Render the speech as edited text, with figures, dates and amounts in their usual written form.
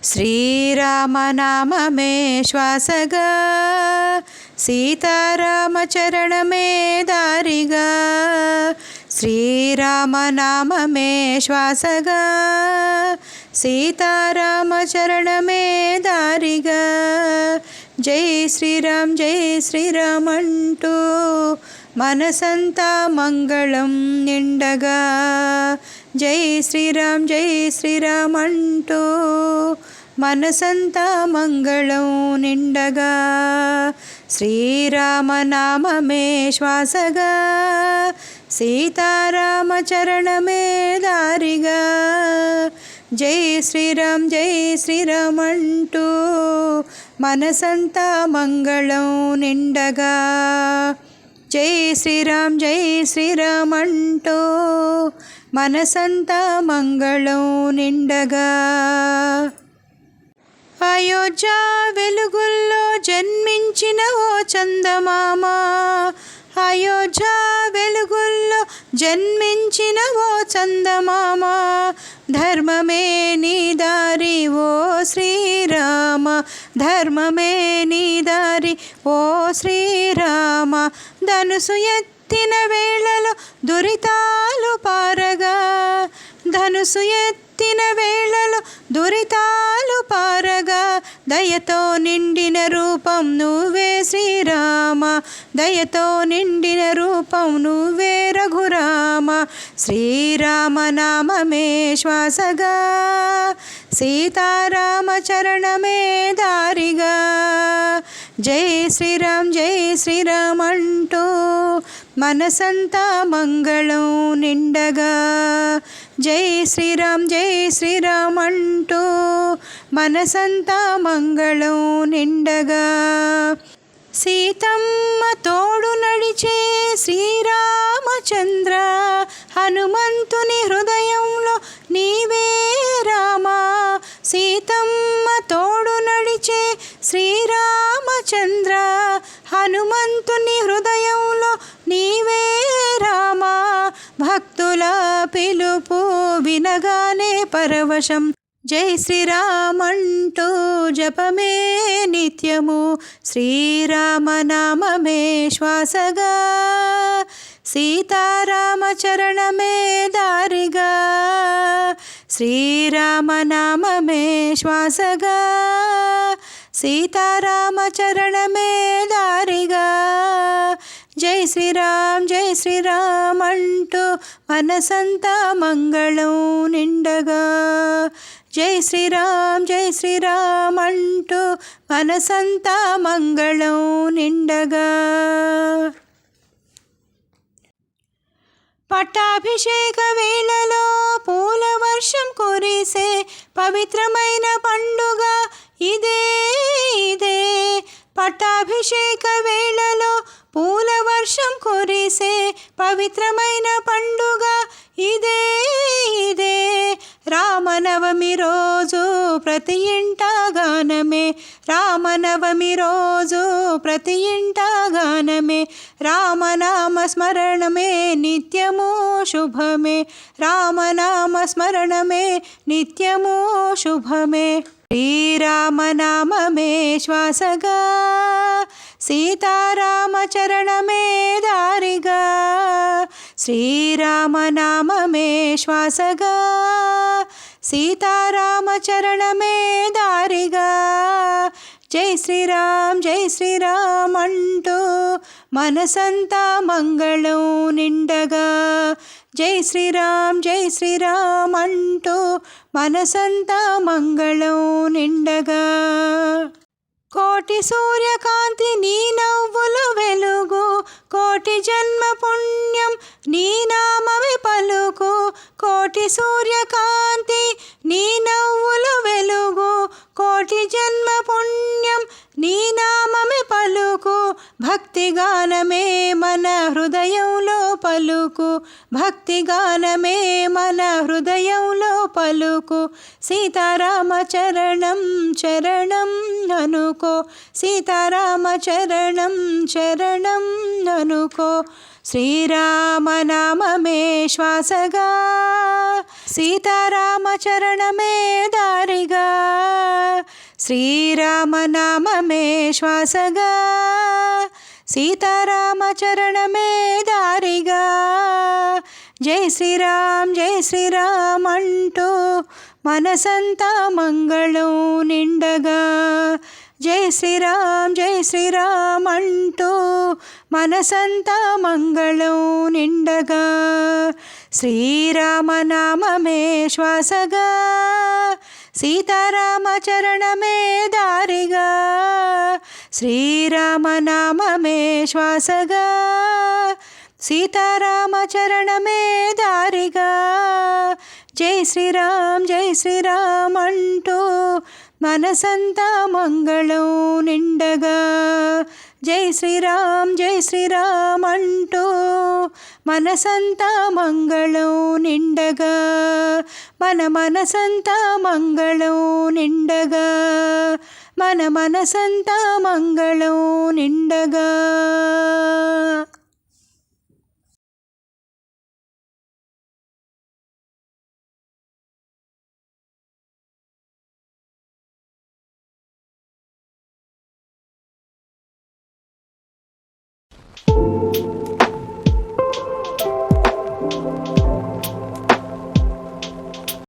శ్రీరామనామమే శ్వాసగా సీతారామచరణమే దారిగా శ్రీరామనామమే శ్వాసగా సీతారామచరణమే దారిగా జై శ్రీరామ్ అంటూ మనసంతా మంగళం నిండగా జై శ్రీరామ్ అంటూ మనసంతా మంగళం నిండగా శ్రీరామనామమే శ్వాసగా సీతారామచరణమే దారిగా జై శ్రీరామ్ అంటూ మనసంతా మంగళం నిండగా జై శ్రీరామ్ అంటూ మనసంతా మంగళం నిండగా అయోధ్య వెలుగుల్లో జన్మించిన ఓ చందమామ అయోధ్య వెలుగుల్లో జన్మించిన ఓ చందమామ ధర్మమే నీ దారి ఓ శ్రీరామ ధర్మమే నీ దారి ఓ శ్రీరామ ధనుసు ఎత్తిన వేళలో దురితాలు పారగా ధనుసు ఎత్తిన వేళలో దురితాలు పారగా దయతో నిండిన రూపం నువ్వే శ్రీరామ దయతో నిండిన రూపం నువ్వే రఘురామ శ్రీరామనామమే శ్వాసగా సీతారామచరణమే దారిగా జై శ్రీరామ్ అంటూ మనసంతా మంగళం నిండగా జై శ్రీరామ్ అంటూ మనసంతా మంగళం నిండగా సీతమ్మ తోడు నడిచే శ్రీరామచంద్ర హనుమంతుని హృదయంలో నీవే రామా సీతమ్మ తోడు నడిచే శ్రీరామచంద్ర హనుమంతుని హృదయంలో నీవే రామా భక్తుల పిలుపు వినగానే పరవశం జై శ్రీరామ్ అంటూ జపమే నిత్యము శ్రీరామనామమే శ్వాసగా సీతారామచరణమే దారిగా శ్రీరామనామమే శ్వాసగా సీతారామచరణమే దారిగా జై శ్రీరామ్ అంటూ మనసంతా మంగళం నిండగా జై శ్రీరామ్ అంటూ మనసంతా మంగళం నిండగా పట్టాభిషేక వేళలో పూల వర్షం కురిసే పవిత్రమైన పండుగ ఇదే ఇదే పట్టాభిషేక వేళలో పూల వర్షం కురిసే పవిత్రమైన పండుగ ఇదే ఇదే రామనవమి రోజు ప్రతి ఇంట గానమే రామనవమి రోజు ప్రతి ఇంట గానమే రామనామ స్మరణమే నిత్యము శుభమే రామనామ స్మరణమే నిత్యము శుభమే శ్రీరామనామమే శ్వాసగా సీతారామచరణమే దారిగా శ్రీరామనామమే శ్వాసగా సీతారామచరణమే దారిగా జై శ్రీరామ్ అంటూ మనసంతా మంగళం నిండగా జై శ్రీరామ్ అంటూ మనసంతా మంగళం నిండగా కోటి సూర్యకాంతి నీ నవ్వుల వెలుగు కోటి జన్మ పుణ్యం నీ నామమే పలుకు కోటి సూర్యకాంతి నీ నవ్వుల వెలుగు కోటి జన్మ పుణ్యం నీ నామమే పలుకు భక్తిగానమే మన హృదయంలో పలుకు భక్తిగానమే మన హృదయంలో పలుకు సీతారామ చరణం అనుకో సీతారామ చరణం అనుకో శ్రీరామనామమే శ్వాసగా సీతారామ చరణమే దారిగా శ్రీరామనామమే శ్వాసగా సీతారామ చరణమే దారిగా జై శ్రీరామ్ అంటూ మనసంతా మంగళం నిండగా జై శ్రీరామ్ అంటూ మనసంతా మంగళం నిండగా శ్రీరామనామమే శ్వాసగా సీతారామ చరణమే దారిగా శ్రీరామనామమే శ్వాసగా సీతారామ చరణమే దారిగా జై శ్రీరామ్ అంటూ మనసంతా మంగళం నిండగా జై శ్రీరామ్ అంటూ మనసంతా మంగళం నిండగా మన మనసంతా మంగళం నిండగా మన మనసంతా మంగళం నిండగా